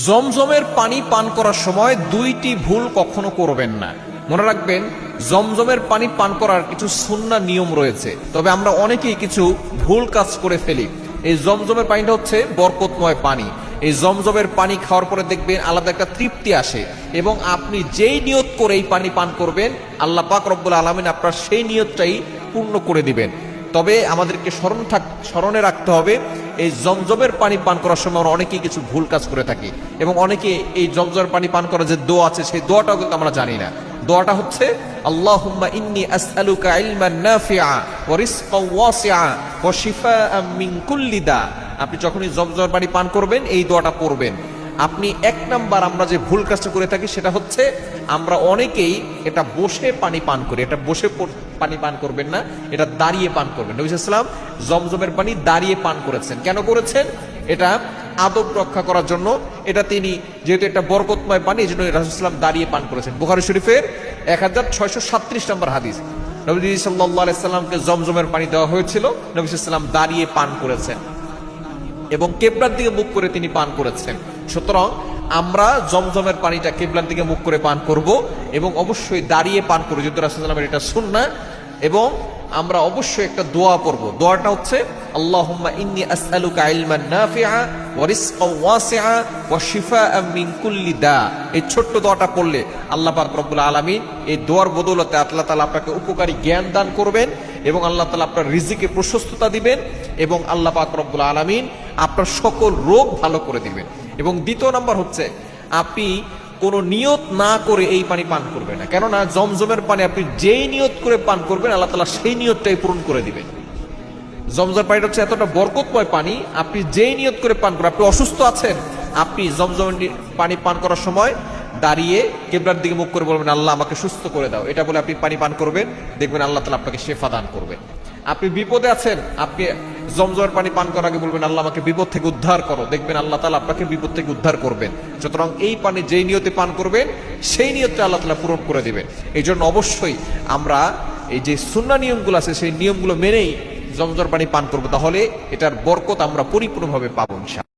জমজমের পানি পান করার সময় দুইটি ভুল কখনো করবেন না। মনে রাখবেন, জমজমের পানি পান করার কিছু সুন্নাহ নিয়ম রয়েছে, তবে আমরা অনেকেই কিছু ভুল কাজ করে ফেলি। এই জমজমের পানিটা হচ্ছে বরকতময় পানি। এই জমজমের পানি খাওয়ার পরে দেখবেন আলাদা একটা তৃপ্তি আসে, এবং আপনি যেই নিয়ত করে এই পানি পান করবেন, আল্লাহ পাক রব্বুল আলামিন আপনার সেই নিয়তটাই পূর্ণ করে দিবেন। তবে আমাদেরকে স্মরণে রাখতে হবে, এই জমজমের পানি পান করার সময় আমরা অনেকেই কিছু ভুল কাজ করে থাকি, এবং অনেকে এই জমজমের পানি পান করার যে দোয়া আছে সেই দোয়াটাও কিন্তু আমরা জানি না। দোয়াটা হচ্ছে আল্লাহুম্মা ইন্নী আসআলুকা ইলমান নাফিআ ওয়া রিজকান ওয়াসিআ ওয়া শিফাআন মিন কুল্লি দা। আপনি যখনই জমজমের পানি পান করবেন এই দোয়াটা পড়বেন। আপনি এক নাম্বার আমরা যে ভুল কাজটা করে থাকি সেটা হচ্ছে আমরা অনেকেই এটা বসে পানি পান করি। এটা বসে পানি পান করবেন না, এটা দাঁড়িয়ে পান করবেন। নবী সাল্লাল্লাহু আলাইহি ওয়াসাল্লাম জমজমের পানি দাঁড়িয়ে পান করেছেন। কেন করেছেন? এটা আদব রক্ষা করার জন্য। এটা তিনি যেহেতু এটা বরকতময় পানি, এই জন্য রাসূলুল্লাহ সাল্লাল্লাহু আলাইহি ওয়াসাল্লাম দাঁড়িয়ে পান করেছেন। বুখারী শরীফের 1637 নম্বর হাদিস। নবী সাল্লাল্লাহু আলাইহি ওয়াসাল্লামকে জমজমের পানি দেওয়া হয়েছিল, নবী সাল্লাল্লাহু আলাইহি ওয়াসাল্লাম দাঁড়িয়ে পান করেছেন এবং কিবলার দিকে মুখ করে তিনি পান করেছেন। সুতরাং আমরা জমজমের পানিটা কিবলার দিকে মুখ করে পান করব, এবং অবশ্যই দাঁড়িয়ে পান করব, যেহেতু রাসূলুল্লাহ সাল্লাল্লাহু আলাইহি ওয়াসাল্লামের এটা সুন্নাহ। এবং আমরা অবশ্যই একটা দোয়া পড়ব। দোয়াটা হচ্ছে আল্লাহুম্মা ইন্নী আসআলুকা ইলমান নাফিআ ওয়া রিজকান ওয়াসিআ ওয়া শিফাআন মিন কুল্লি দা। এই ছোট্ট দোয়াটা পড়লে আল্লাহ পাক রব্বুল আলামিন এই দোয়ার বদৌলতে আল্লাহ তাআলা আপনাকে উপকারী জ্ঞান দান করবেন, এবং আল্লাহ তাআলা আপনার রিজিকে প্রশস্ততা দিবেন, এবং আল্লাহ পাক রব্বুল আলামিন আপনার সকল রোগ ভালো করে দিবেন। এবং দ্বিতীয় নাম্বার হচ্ছে, আপনি কোনো নিয়ত না করে এই পানি পান করবেন না। কেননা জমজমের পানি আপনি যেই নিয়ত করে পান করবেন আল্লাহ তাআলা সেই নিয়তটাই পূরণ করে দিবেন। জমজমের পানিটা হচ্ছে এতটা বরকতময় পানি, আপনি যেই নিয়ত করে পান করবেন। আপনি অসুস্থ আছেন, আপনি জমজমের পানি পান করার সময় দাঁড়িয়ে কিবলার দিকে মুখ করে বলবেন, আল্লাহ আমাকে সুস্থ করে দাও। এটা বলে আপনি পানি পান করবেন, দেখবেন আল্লাহ তাআলা আপনাকে শিফা দান করবেন। আপনি বিপদে আছেন, আপনি জমজমের পানি পান করার আগে বলবেন, আল্লাহ আমাকে বিপদ থেকে উদ্ধার করো, দেখবেন আল্লাহ তাআলা আপনাকে বিপদ থেকে উদ্ধার করবেন। সুতরাং এই পানি যেই নিয়তে পান করবেন সেই নিয়তটা আল্লাহ তাআলা পূরণ করে দিবেন। এই জন্য অবশ্যই আমরা এই যে সুন্নাহ নিয়মগুলো আছে সেই নিয়মগুলো মেনেই জমজমের পানি পান করবো, তাহলে এটার বরকত আমরা পরিপূর্ণভাবে পাবো ইনশাআল্লাহ।